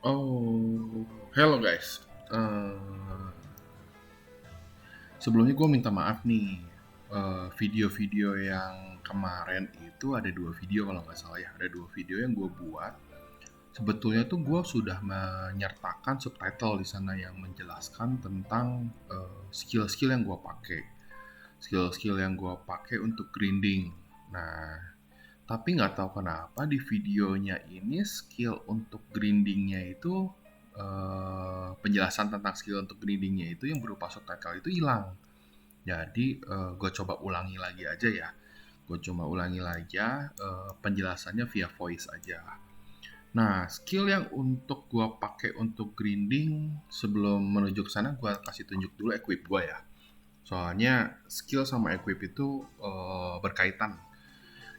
Oh, hello guys. Sebelumnya gue minta maaf nih. Video-video yang kemarin itu ada dua video kalau nggak salah ya. Ada dua video yang gue buat. Sebetulnya tuh gue sudah menyertakan subtitle di sana yang menjelaskan tentang skill-skill yang gue pakai. Skill-skill yang gue pakai untuk grinding. Nah, tapi nggak tahu kenapa di videonya ini skill untuk grindingnya itu penjelasan tentang skill untuk grindingnya itu yang berupa subtitle itu hilang. Jadi gue coba ulangi lagi aja ya. Gue coba ulangi lagi penjelasannya via voice aja. Nah, skill yang untuk gue pakai untuk grinding sebelum menuju ke sana gue kasih tunjuk dulu equip gue ya. Soalnya skill sama equip itu berkaitan.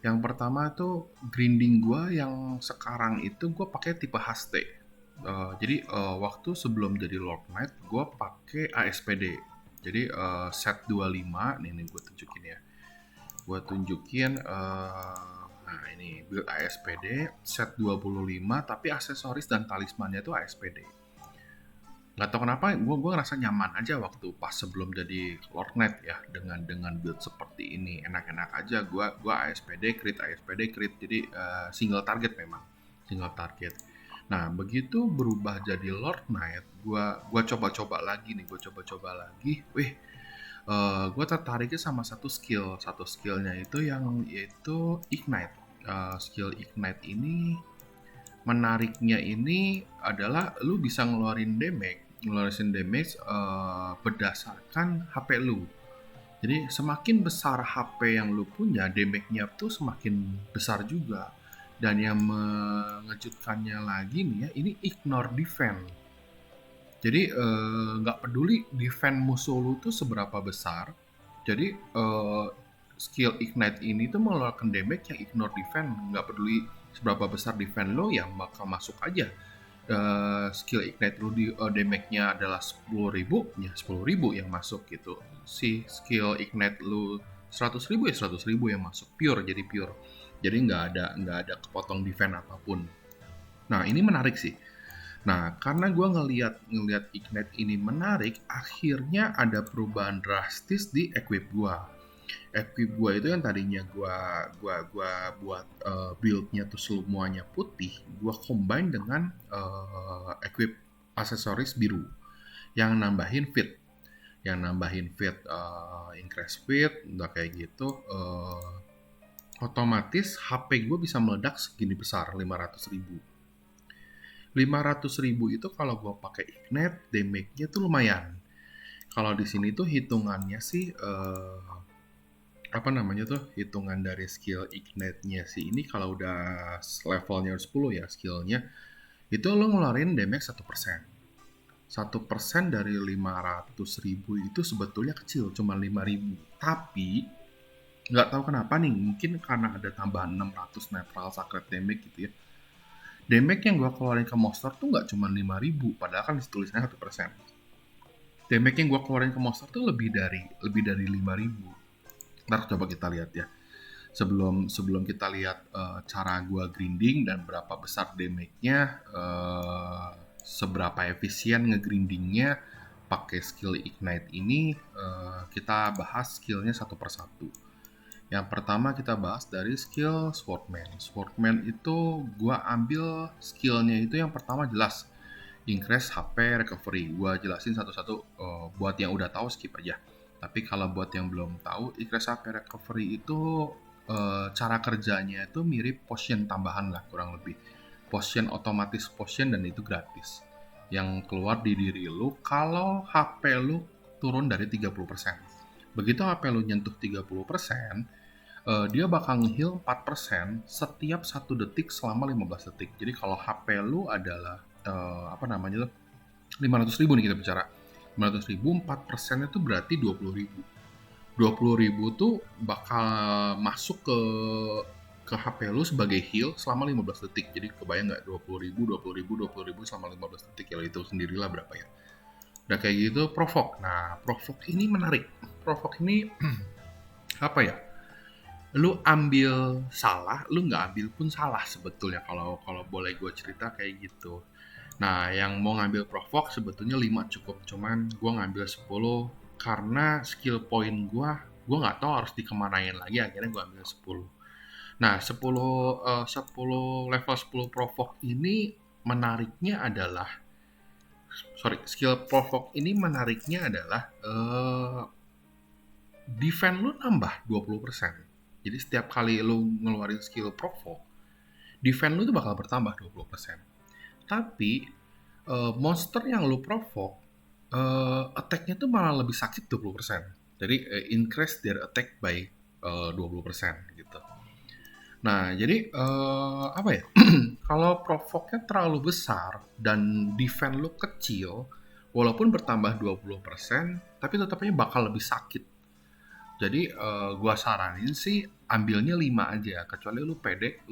Yang pertama tuh grinding gua yang sekarang itu gua pakai tipe haste. Jadi waktu sebelum jadi Lord Knight gua pakai ASPD. Jadi set 25 nih gua tunjukin ya. Gua tunjukin nah ini build ASPD set 25 tapi aksesoris dan talismannya tuh ASPD. Nggak tahu kenapa gue ngerasa nyaman aja waktu pas sebelum jadi Lord Knight ya dengan build seperti ini enak-enak aja gue ASPD crit jadi single target memang single target. Nah begitu berubah jadi Lord Knight gue coba-coba lagi nih wih gue tertariknya sama satu skillnya itu yaitu Ignite. Skill Ignite ini menariknya ini adalah lu bisa ngeluarin damage berdasarkan HP lu. Jadi semakin besar HP yang lu punya, damage-nya tuh semakin besar juga. Dan yang mengejutkannya lagi nih ya, ini ignore defense. Jadi nggak peduli defense musuh lu tuh seberapa besar. Jadi skill ignite ini tuh mengeluarkan damage yang ignore defense, nggak peduli seberapa besar defense lo ya bakal masuk aja. Skill ignite lu di damage-nya adalah 10.000 ya 10.000 yang masuk gitu. Si skill ignite lu 100.000 ya 100.000 yang masuk pure. Jadi nggak ada kepotong defense apapun. Nah ini menarik sih. Nah, karena gue ngelihat Ignite ini menarik, akhirnya ada perubahan drastis di equip gue. Equip gue itu yang tadinya gue buat build-nya tuh semuanya putih, gue combine dengan equip aksesoris biru yang nambahin fit, increase fit, udah kayak gitu. Otomatis HP gue bisa meledak segini besar, 500.000. 500.000 itu kalau gue pakai ignite damage-nya tuh lumayan. Kalau di sini tuh hitungannya sih apa namanya tuh hitungan dari skill ignite-nya sih ini kalau udah levelnya 10 ya skillnya itu lo ngeluarin damage 1%. 1% dari 500.000 itu sebetulnya kecil, cuma 5.000. Tapi nggak tahu kenapa nih, mungkin karena ada tambahan 600 natural sacred damage gitu ya. Damage yang gue keluarin ke monster tuh nggak cuma 5.000, padahal kan tulisannya 1%. Damage yang gue keluarin ke monster tuh lebih dari 5.000. Ntar coba kita lihat ya. Sebelum kita lihat cara gue grinding dan berapa besar damage-nya, seberapa efisien ngegrindingnya pakai skill Ignite ini, kita bahas skillnya satu persatu. Yang pertama kita bahas dari skill Swordman. Swordman itu gua ambil skillnya itu yang pertama jelas increase HP recovery. Gua jelasin satu-satu, buat yang udah tahu skip aja. Tapi kalau buat yang belum tahu, increase HP recovery itu cara kerjanya itu mirip potion tambahan lah kurang lebih. Potion otomatis potion dan itu gratis. Yang keluar di diri lu kalau HP lu turun dari 30%. Begitu HP lu nyentuh 30%, dia bakal nge-heal 4% setiap 1 detik selama 15 detik. Jadi kalau HP lu adalah apa namanya tuh 500.000 nih kita bicara. 500.000 4% itu berarti 20.000. 20.000 tuh bakal masuk ke HP lu sebagai heal selama 15 detik. Jadi kebayang nggak 20.000 selama 15 detik ya itu sendirilah berapa ya. Udah kayak gitu provoke. Nah, provoke ini menarik. Provoke ini apa ya? Lu ambil salah, lu nggak ambil pun salah sebetulnya kalau kalau boleh gue cerita kayak gitu. Nah, yang mau ngambil provoke sebetulnya 5 cukup, cuman gua ngambil 10 karena skill point gua nggak tahu harus dikemanain lagi, akhirnya gua ambil 10. Nah, 10 level 10 provoke ini menariknya adalah skill provoke ini menariknya adalah defense lu nambah 20%. Jadi setiap kali lu ngeluarin skill provoke, defense lu tuh bakal bertambah 20%. Tapi monster yang lu provoke attack-nya tuh malah lebih sakit 20%. Jadi increase their attack by 20% gitu. Nah, jadi apa ya? Kalau provoke-nya terlalu besar dan defense lu kecil, walaupun bertambah 20%, tapi tetapnya bakal lebih sakit. Jadi gua saranin sih ambilnya 5 aja, kecuali lu pede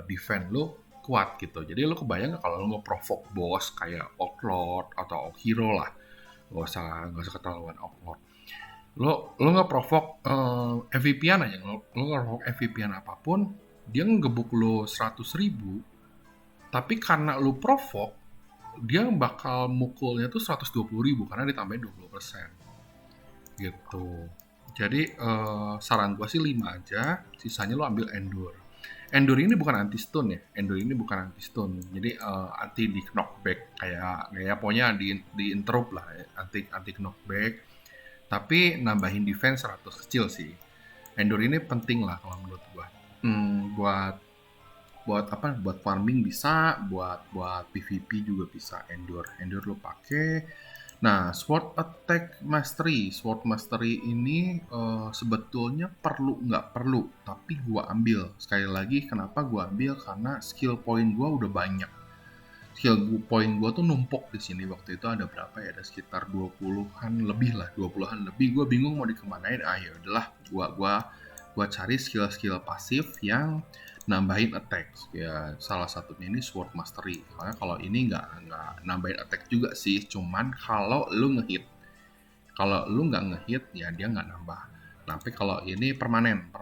defense lu kuat gitu. Jadi lu kebayang nggak kalau lu mau provoke boss kayak Orc atau Hero lah, nggak usah keterlaluan Orc. Lo nggak provoke MVP-an aja, lo nggak provoke MVP-an apapun, dia ngegebuk lo 100.000, tapi karena lo provoke, dia bakal mukulnya tuh 120.000 karena ditambahin 20%. Gitu. Jadi saran gua sih 5 aja, sisanya lo ambil Endure. Endure ini bukan anti stun ya, Endure ini bukan anti stun, jadi anti di knockback kayak pokoknya di interrupt lah ya, anti knockback, tapi nambahin defense 100 kecil sih. Endure ini penting lah kalau menurut gua. Buat buat apa? Buat farming bisa, buat PvP juga bisa. Endure lo pakai. Nah, Sword Mastery ini sebetulnya perlu nggak perlu, tapi gua ambil. Sekali lagi, kenapa gua ambil? Karena skill point gua udah banyak. Skill point gua tuh numpuk di sini. Waktu itu ada berapa ya? Ada sekitar 20-an lebih lah, 20-an lebih. Gua bingung mau dikemanain. Ya udahlah, gua cari skill-skill pasif yang nambahin attack. Ya salah satunya ini Sword Mastery. Soalnya kalau ini nggak nambahin attack juga sih, cuman kalau lu ngehit. Kalau lu nggak ngehit ya dia nggak nambah. Tapi kalau ini permanen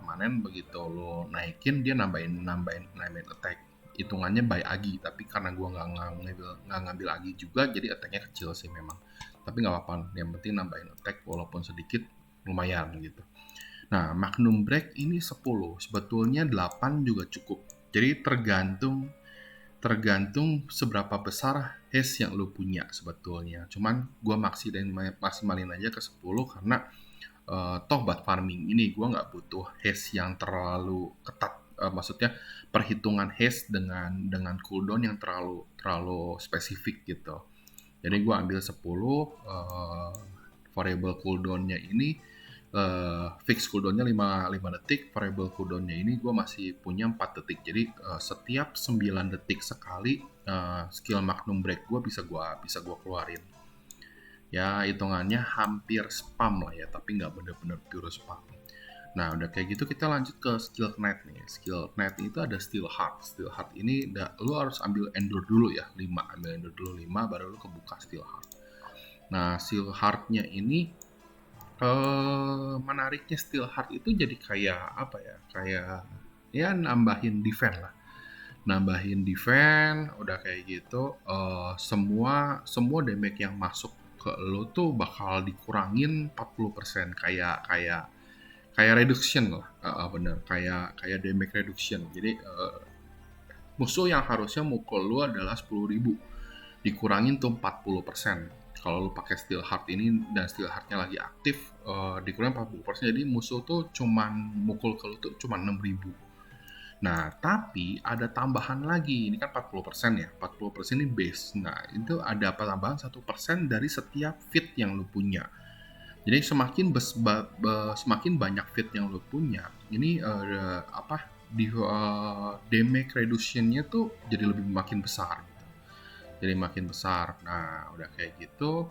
begitu lu naikin dia nambahin attack. Hitungannya by agi, tapi karena gua nggak ngambil agi juga, jadi attacknya kecil sih memang. Tapi nggak apa-apa, yang penting nambahin attack walaupun sedikit lumayan gitu. Nah, Magnum Break ini 10, sebetulnya 8 juga cukup. Jadi tergantung tergantung seberapa besar haste yang lu punya sebetulnya. Cuman gua maksimalin aja ke 10 karena toh buat farming ini gua nggak butuh haste yang terlalu ketat. Maksudnya perhitungan haste dengan cooldown yang terlalu terlalu spesifik gitu. Jadi gua ambil 10 variable cooldown-nya ini fix cooldown-nya 5 detik, variable cooldown-nya ini gue masih punya 4 detik. Jadi setiap 9 detik sekali skill Magnum Break gue bisa gua keluarin. Ya hitungannya hampir spam lah ya, tapi nggak bener-bener pure spam. Nah udah kayak gitu kita lanjut ke skill Knight nih. Skill Knight itu ada Steel Heart. Steel Heart ini lu harus ambil Endure dulu ya, 5. Ambil Endure dulu 5 baru lu kebuka Steel Heart. Nah Steel Heart-nya ini menariknya Steel Heart itu jadi kayak apa ya? Kayak ya nambahin defense lah. Nambahin defense, udah kayak gitu semua damage yang masuk ke lo tuh bakal dikurangin 40%, kayak reduction lah. Bener, kayak damage reduction. Jadi musuh yang harusnya mukul lo adalah 10.000, dikurangin tuh 40%. Kalau lu pakai Steel Heart ini dan Steel Heart-nya lagi aktif, dikurangin 40%, jadi musuh tuh cuman mukul ke lu tuh cuman 6.000. Nah, tapi ada tambahan lagi, ini kan 40% ya, 40% ini base. Nah, itu ada tambahan 1% dari setiap feat yang lu punya. Jadi semakin banyak feat yang lu punya, ini damage reduction-nya tuh jadi lebih makin besar. Jadi makin besar. Nah, udah kayak gitu,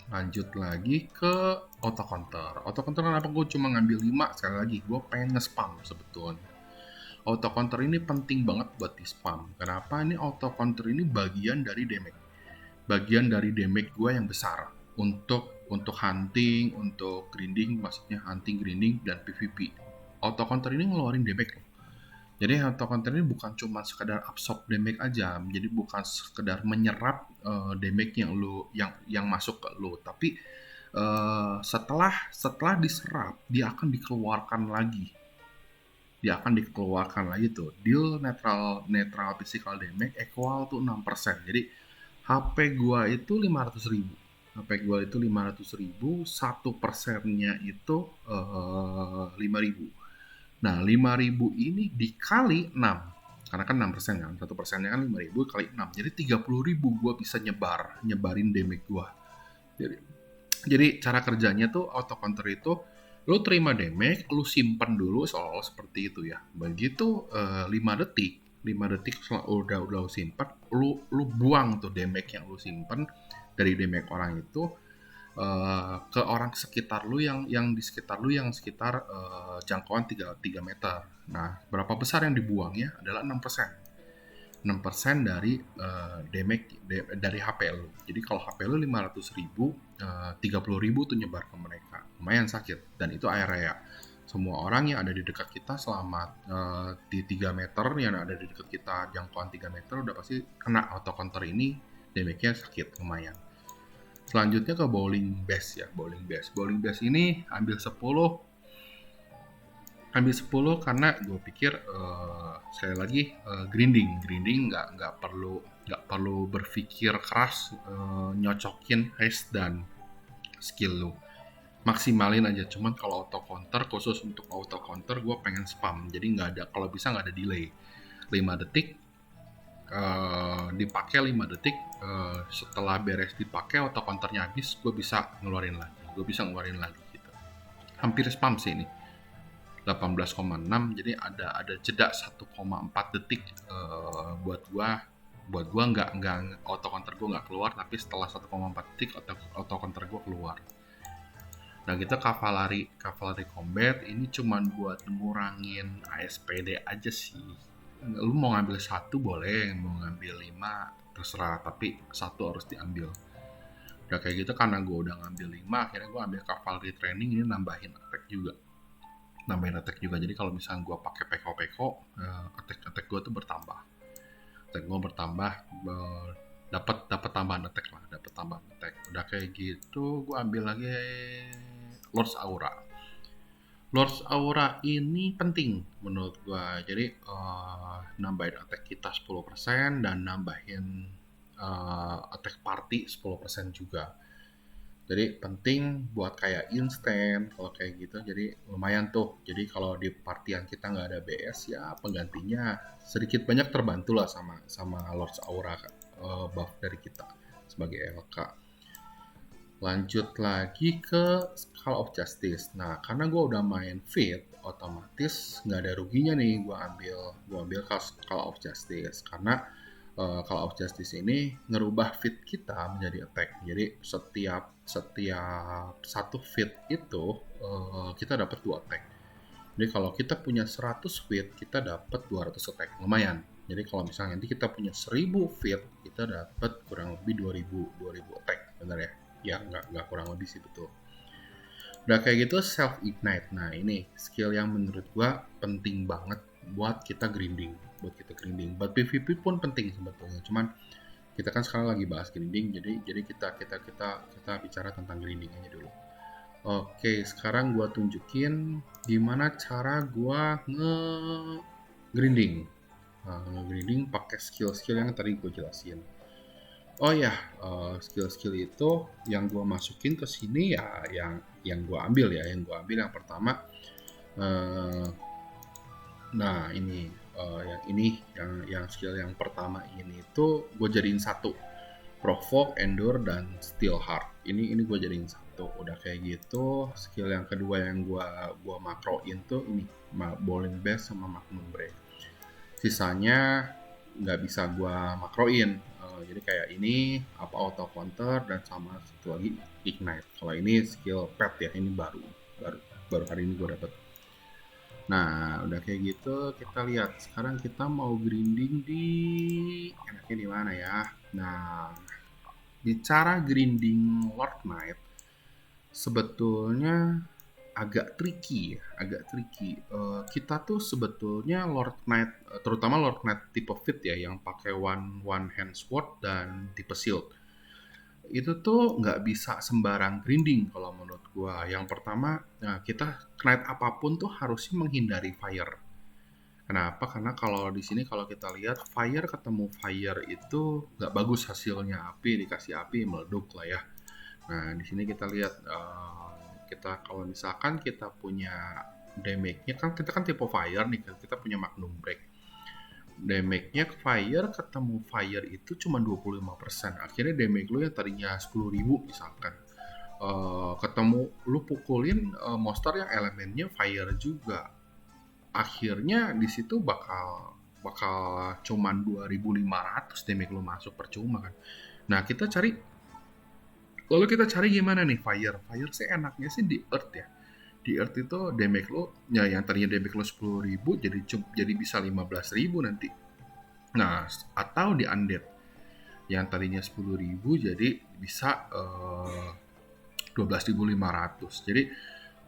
lanjut lagi ke auto counter. Auto counter kenapa gue cuma ngambil 5? Sekali lagi, gue pengen nge-spam sebetulnya. Auto counter ini penting banget buat di spam. Kenapa? Ini auto counter ini bagian dari damage. Bagian dari damage gue yang besar. Untuk hunting, untuk grinding, maksudnya hunting, grinding, dan PvP. Auto counter ini ngeluarin damage. Jadi auto counter ini bukan cuma sekedar absorb damage aja, jadi bukan sekedar menyerap damage yang yang masuk ke lu, tapi setelah diserap dia akan dikeluarkan lagi. Dia akan dikeluarkan lagi tuh. Deal netral physical damage equal to 6%. Jadi HP gua itu 500.000. HP gua itu 500.000, 1%-nya itu 5.000. Nah, 5.000 ini dikali 6. Karena kan 6% kan, 1%-nya kan 5.000 kali 6. Jadi 30.000 gue bisa nyebarin damage gue. Jadi cara kerjanya tuh auto counter itu, lu terima damage, lu simpan dulu soal seperti itu ya. Begitu 5 detik, 5 detik udah lu simpan, lu buang tuh damage yang lu simpan dari damage orang itu ke orang sekitar lu yang di sekitar lu yang sekitar jangkauan 3 meter. Nah, berapa besar yang dibuangnya adalah 6%. 6% dari damage dari HP lu. Jadi kalau HP lu 500.000, 30.000 tuh nyebar ke mereka. Lumayan sakit dan itu area. Semua orang yang ada di dekat kita selama di 3 meter, yang ada di dekat kita jangkauan 3 meter udah pasti kena auto counter ini, damage-nya sakit lumayan. Selanjutnya ke bowling base ya, bowling base. Bowling base ini ambil 10 karena gue pikir sekali lagi grinding nggak perlu berpikir keras nyocokin haste dan skill lu, maksimalin aja. Cuman kalau auto counter, khusus untuk auto counter gue pengen spam, jadi nggak ada, kalau bisa nggak ada delay. 5 detik dipakai 5 detik, setelah beres dipakai auto counternya habis, gue bisa ngeluarin lagi gitu. Hampir spam sih ini, 18,6, jadi ada jeda 1,4 detik buat gua nggak auto counter gua nggak keluar, tapi setelah 1,4 detik auto counter gua keluar. Nah, kita cavalry combat ini cuman buat ngurangin ASPD aja sih. Lu mau ngambil satu boleh, mau ngambil 5 terserah, tapi satu harus diambil. Udah kayak gitu, karena gue udah ngambil 5, akhirnya gue ambil cavalry training, ini nambahin attack juga. Jadi kalau misalnya gue pakai peko attack gue tuh bertambah. Dapat tambahan attack lah, Udah kayak gitu, gue ambil lagi Lord's Aura. Lord's Aura ini penting menurut gue. Jadi nambahin attack kita 10% dan nambahin attack party 10% juga. Jadi penting buat kayak instant kalau kayak gitu. Jadi lumayan tuh. Jadi kalau di partian kita nggak ada BS, ya penggantinya sedikit banyak terbantu lah sama Lord's Aura buff dari kita sebagai LK. Lanjut lagi ke Call of Justice. Nah, karena gue udah main Fit, otomatis nggak ada ruginya nih gue ambil Call of Justice, karena Call of Justice ini ngerubah fit kita menjadi attack. Jadi setiap satu fit itu kita dapat 2 attack. Jadi kalau kita punya 100 fit, kita dapat 200 attack. Lumayan. Jadi kalau misalnya nanti kita punya 1000 fit, kita dapat kurang lebih 2000 attack. Benar ya? Ya, nggak kurang lebih sih, betul. Udah kayak gitu, self ignite. Nah, ini skill yang menurut gua penting banget buat kita grinding. Buat PvP pun penting sebetulnya. Cuman kita kan sekarang lagi bahas grinding, jadi kita bicara tentang grinding aja dulu. Oke, sekarang gua tunjukin gimana cara gua nge-grinding. Nge-grinding pakai skill-skill yang tadi gue jelasin. Oh ya, skill-skill itu yang gue masukin ke sini ya, yang gue ambil ya, yang pertama, nah ini, yang skill yang pertama ini tuh gue jadiin satu, provoke, endure, dan steel heart. Ini gue jadiin satu. Udah kayak gitu, skill yang kedua yang gue makroin tuh ini, bowling base sama magnum break. Sisanya nggak bisa gue makroin. Jadi kayak ini apa auto counter dan sama satu lagi ignite. Kalau ini skill pet ya, ini baru hari ini gue dapet. Nah, udah kayak gitu, kita lihat sekarang kita mau grinding di enaknya di mana ya. Nah, bicara grinding Lord Knight, sebetulnya agak tricky ya, agak tricky. Kita tuh sebetulnya Lord Knight, terutama Lord Knight tipe fit ya, yang pakai one hand sword dan tipe shield. Itu tuh nggak bisa sembarang grinding kalau menurut gua. Yang pertama, nah kita knight apapun tuh harusnya menghindari fire. Kenapa? Karena kalau di sini kalau kita lihat fire ketemu fire itu nggak bagus hasilnya. Api dikasih api meleduk lah ya. Nah di sini kita lihat kita kalau misalkan kita punya damage-nya kan kita kan tipe fire nih, kita punya Magnum Break. Damage-nya fire ketemu fire itu cuma 25%. Akhirnya damage lu yang tadinya 10.000 misalkan. Ketemu lu pukulin monster yang elemennya fire juga. Akhirnya di situ bakal cuman 2.500 damage lu masuk percuma kan. Nah, kita cari gimana nih fire? Fire sih enaknya sih di earth ya. Di earth itu damage lo ya yang tadinya damage lo 10.000 jadi bisa 15.000 nanti. Nah, atau di undead yang tadinya 10.000 jadi bisa 12.500. Jadi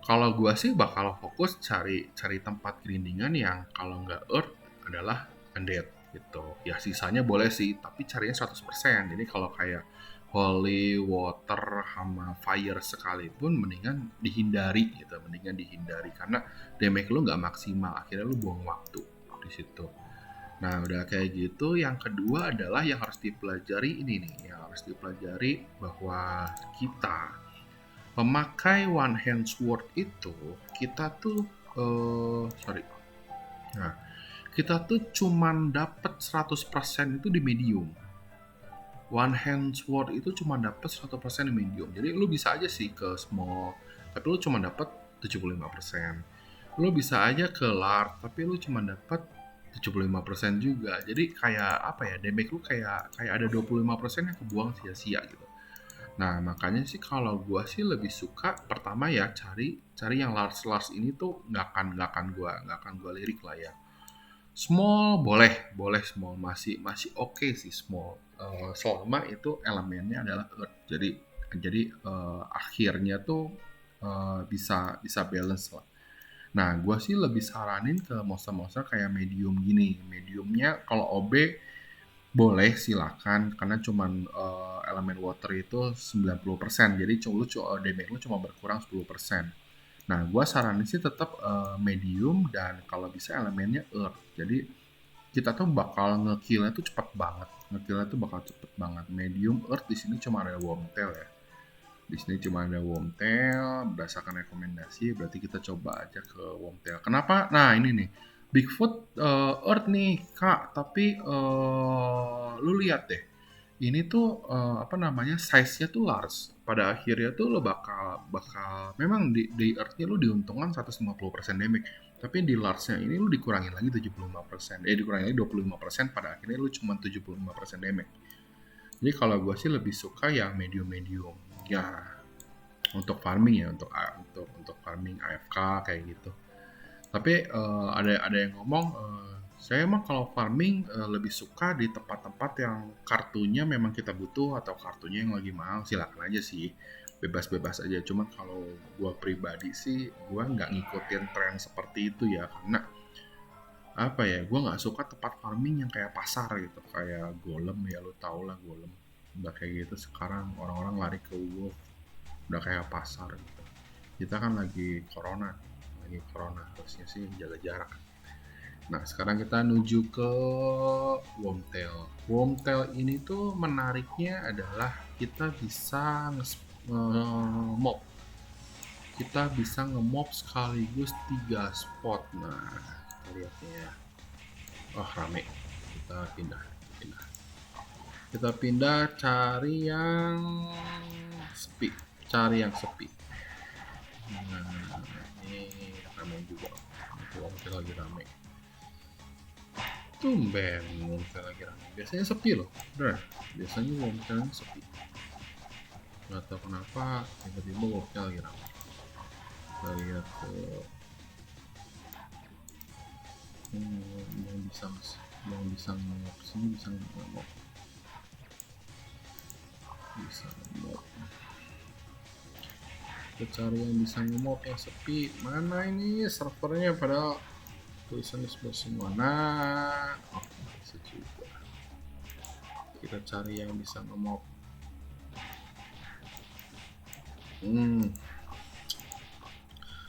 kalau gua sih bakal fokus cari tempat grindingan yang kalau nggak earth adalah undead gitu. Ya sisanya boleh sih, tapi carinya 100%. Jadi kalau kayak holy, water, sama fire sekalipun mendingan dihindari gitu, mendingan dihindari karena damage lu nggak maksimal, akhirnya lu buang waktu di situ. Nah, udah kayak gitu, yang kedua adalah yang harus dipelajari ini nih, yang harus dipelajari bahwa kita pemakai one hand sword itu kita tuh sorry. Nah, kita tuh cuman dapat 100% itu di medium. One hand sword itu cuma dapat 100% di medium. Jadi lu bisa aja sih ke small, tapi lu cuma dapat 75%. Lu bisa aja ke large, tapi lu cuma dapat 75% juga. Jadi kayak apa ya? Damage lu kayak ada 25% yang kebuang sia-sia gitu. Nah, makanya sih kalau gua sih lebih suka pertama ya cari yang large ini tuh nggak akan gua lirik lah ya. Small boleh small masih oke sih small. Selama itu elemennya adalah earth. Jadi akhirnya tuh bisa balance lah. Nah, gua sih lebih saranin ke monster-monster kayak medium gini. Mediumnya kalau OB boleh silakan karena cuman elemen water itu 90%. Jadi damage lu cuma berkurang 10%. Nah, gua saranin sih tetap medium dan kalau bisa elemennya earth. Jadi kita tuh bakal ngekillnya tuh cepet banget. Ngekillnya tuh bakal cepet banget. Medium earth di sini cuma ada Wormtail ya. Di sini cuma ada Wormtail, berdasarkan rekomendasi berarti kita coba aja ke Wormtail. Kenapa? Nah, ini nih. Bigfoot Earth nih, Kak, tapi lu lihat deh. Ini tuh apa namanya? Size-nya tuh large. Pada akhirnya tuh lo bakal memang di Earth-nya lu diuntungkan 150% damage. Tapi di large-nya ini lu dikurangin lagi 75%. Dikurangin lagi 25%, pada akhirnya lu cuma 75% damage. Jadi kalau gue sih lebih suka yang medium-medium. Ya, untuk farming ya, untuk farming AFK kayak gitu. Tapi ada yang ngomong saya emang kalau farming lebih suka di tempat-tempat yang kartunya memang kita butuh atau kartunya yang lagi mahal, silakan aja sih, bebas-bebas aja. Cuman kalau gue pribadi sih gue nggak ngikutin tren seperti itu ya, karena apa ya, gue nggak suka tempat farming yang kayak pasar gitu, kayak golem ya, lu tau lah golem udah kayak gitu. Sekarang orang-orang lari ke wolf, udah kayak pasar gitu. Kita kan lagi corona, harusnya sih jaga jarak. Nah, sekarang kita nuju ke Wormtail. Wormtail ini tuh menariknya adalah kita bisa nge-mob. Kita bisa nge-mob sekaligus 3 spot. Nah, kita lihat ya. Oh, rame. Kita pindah. Kita pindah cari yang sepi. Nah, ini rame juga. Wormtail lagi rame. Tumben Wormtail lagi rame. Biasanya sepi loh, bener. Biasanya Wormtail sepi. Gak tau kenapa tiba-tiba Wormtail lagi rame. Kita lihat ke yang bisa ngomong sini, bisa ngomong, bisa ngomong. Kita cari yang bisa nge-mob yang sepi. Mana ini servernya, padahal tulisannya sebelah semua. Nah, oh, bisa juga. Kita cari yang bisa nge-mob.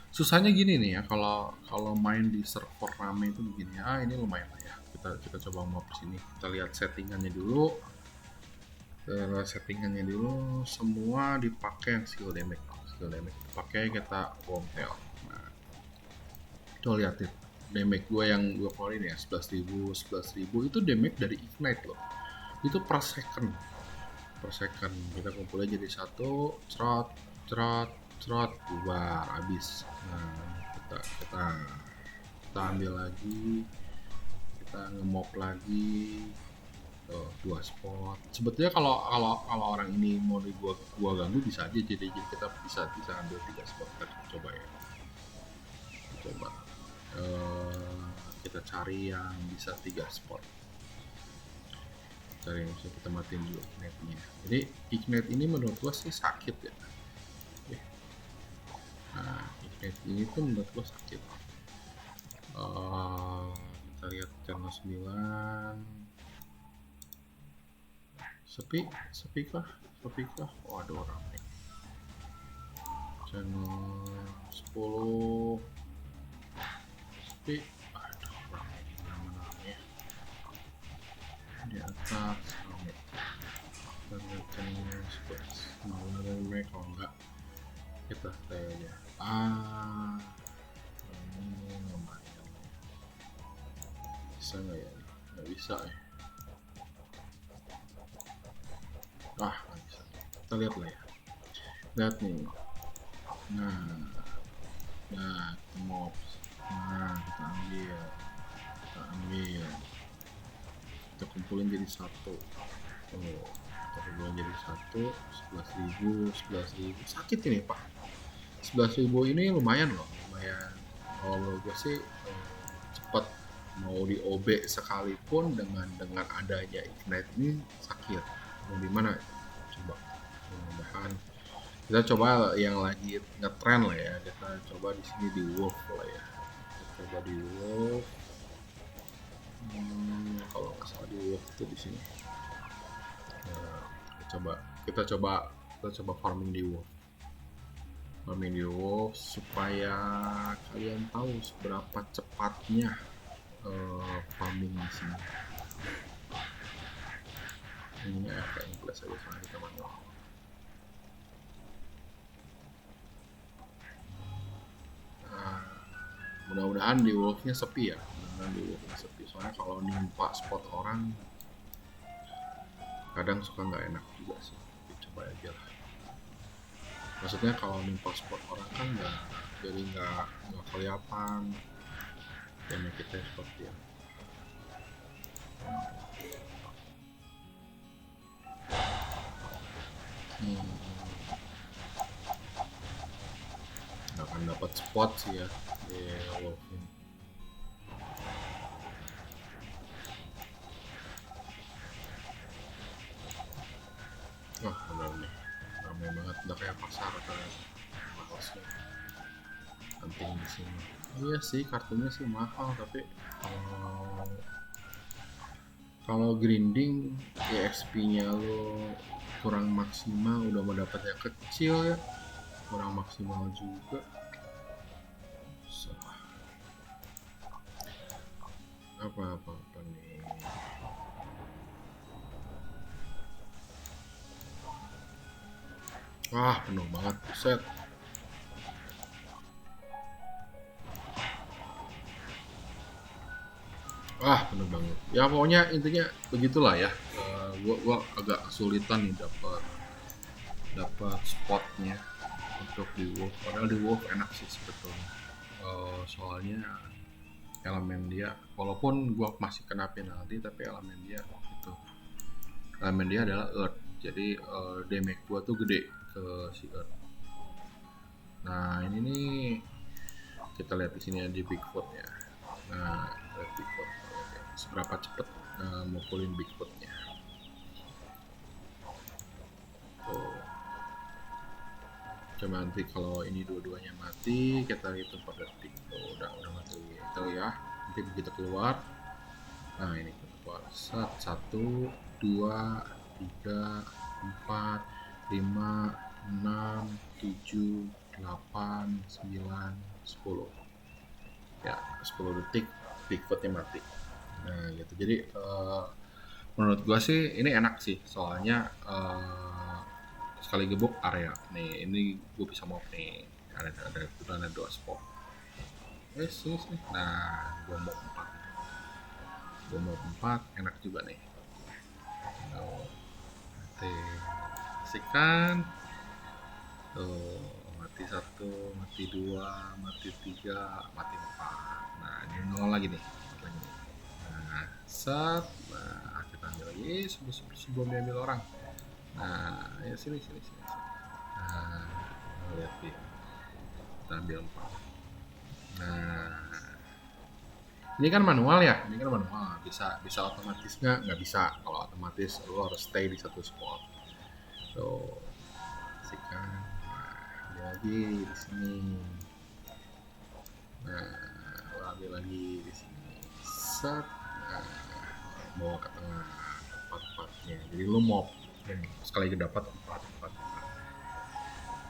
Susahnya gini nih ya, kalau main di server rame itu begini. Ini lumayan lah ya. Kita coba mob sini. Kita lihat settingannya dulu. Semua dipakai yang skill damage. Dipakai, kita warm tail. Nah, coba lihat ya, damage gue yang gue keluarin ya 11.000 itu damage dari ignite loh. Itu per second. Kita kumpulnya jadi satu, cerot bubar habis. Nah, kita ambil lagi, kita nge-mob lagi. Tuh, 2 spot. Sebetulnya kalau orang ini mau gua ganggu bisa aja, jadi kita bisa ambil 3 spot. Kita coba ya. Kita cari yang bisa 3 spot. Cari yang bisa kita matiin dulu ignite-nya. Jadi ignite ini menurut gua sih sakit ya. Nah, ignite ini tuh menurut gua sakit. Kita lihat channel 9. Sepi kah? Oh, ada orang nih. Channel 10 sepi. Ada orang ini namanya di atas. Kita lihat channel 11. Ada mereka kalau enggak kita stay aja. Ini lumayan. Bisa nggak ya? Nggak bisa ya. Nggak bisa. Kita lihat lah ya. Lihat nih. Nah, mobs. Nah, kita ambil. Kita kumpulin jadi satu. Kita kumpulin jadi satu. 11.000. Sakit ini pak. 11.000 ini lumayan loh. Kalau menurut gue sih cepat. Mau di OB sekalipun dengan adanya ignite ini sakit. Mau di mana? Coba. Mudah-mudahan kita coba yang lagi ngetrend lah ya. Kita coba di sini di Wolf lah ya. Kita coba di Wolf. Kalau nggak salah di Wolf itu di sini. Nah, kita coba farming di Wolf. Supaya kalian tahu seberapa cepatnya farming di sini. Ini agak English aja soalnya kita manual. Mudah-mudahan di Wolf-nya sepi ya. Soalnya kalau nimpa spot orang kadang suka nggak enak juga sih. Coba aja lah. Maksudnya kalau nimpa spot orang kan jadi nggak kelihatan. Damage kita seperti ya. Nggak akan dapat spot sih ya di Wolf ini. Wah, benar nih, ramai banget, udah kayak pasar kan, mahal penting di sini. Iya sih, kartunya sih mahal, tapi kalau grinding ya XP-nya lo kurang maksimal, udah mau dapatnya kecil ya, kurang maksimal juga. Apa nih? Wah, penuh banget, buset. Wah, penuh banget. Ya pokoknya intinya begitulah ya. Gua agak kesulitan nih dapat spotnya untuk di Wolf. Padahal di Wolf enak sih sebetulnya. Soalnya elemen dia, walaupun gua masih kena penalti, tapi elemen dia adalah Earth. Jadi damage gua tuh gede ke si Earth. Nah ini nih kita lihat di sini ada Bigfoot ya. Nah lihat Bigfoot, seberapa cepet mukulin Bigfootnya. Coba nanti kalau ini dua-duanya mati, kita hitung per detik. Oh, udah mati itu ya. Nanti begitu keluar, nah ini keluar. Satu, dua, tiga, empat, lima, enam, tujuh, delapan, sembilan, 10. Ya, 10 detik Bigfootnya mati. Nah gitu. Jadi menurut gua sih ini enak sih, soalnya sekali gebuk area nih, ini gue bisa mau nih, ada dua spot, sini sini, nah gue mau empat enak juga nih. Tuh, mati, sikan tuh, mati satu, mati dua, mati tiga, mati empat. Nah ini nol lagi nih, nah set, nah kita ambil lagi sebelum diambil orang. Nah ya sini sini sini, nah lihat nih, kita ambil empat. Nah ini kan manual ya, ini kan manual, bisa otomatis nggak bisa. Kalau otomatis lo harus stay di satu spot. Tuh, asik kan. Nah, ambil lagi di sini. Nah, lo ambil lagi di sini. Set, nah, bawa ke tengah empat-empatnya. Jadi lo mau sekali dapat empat.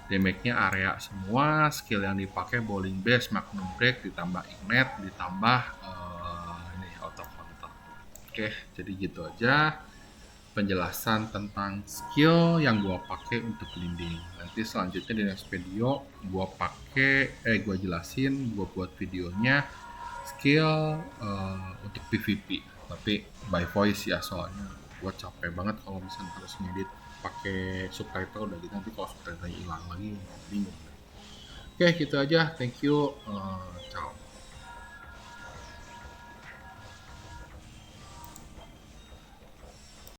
Damage-nya area semua, skill yang dipakai bowling base, magnum break, ditambah ignite, ditambah ini auto counter. Oke, jadi gitu aja penjelasan tentang skill yang gua pakai untuk gliding. Nanti selanjutnya di next video gua jelasin, gua buat videonya skill untuk PvP, tapi by voice ya, soalnya gua capek banget kalau misalnya harus ngedit pakai subtitle udah gitu, nanti kalau subtitle hilang lagi bingung. Oke, gitu aja, thank you, ciao.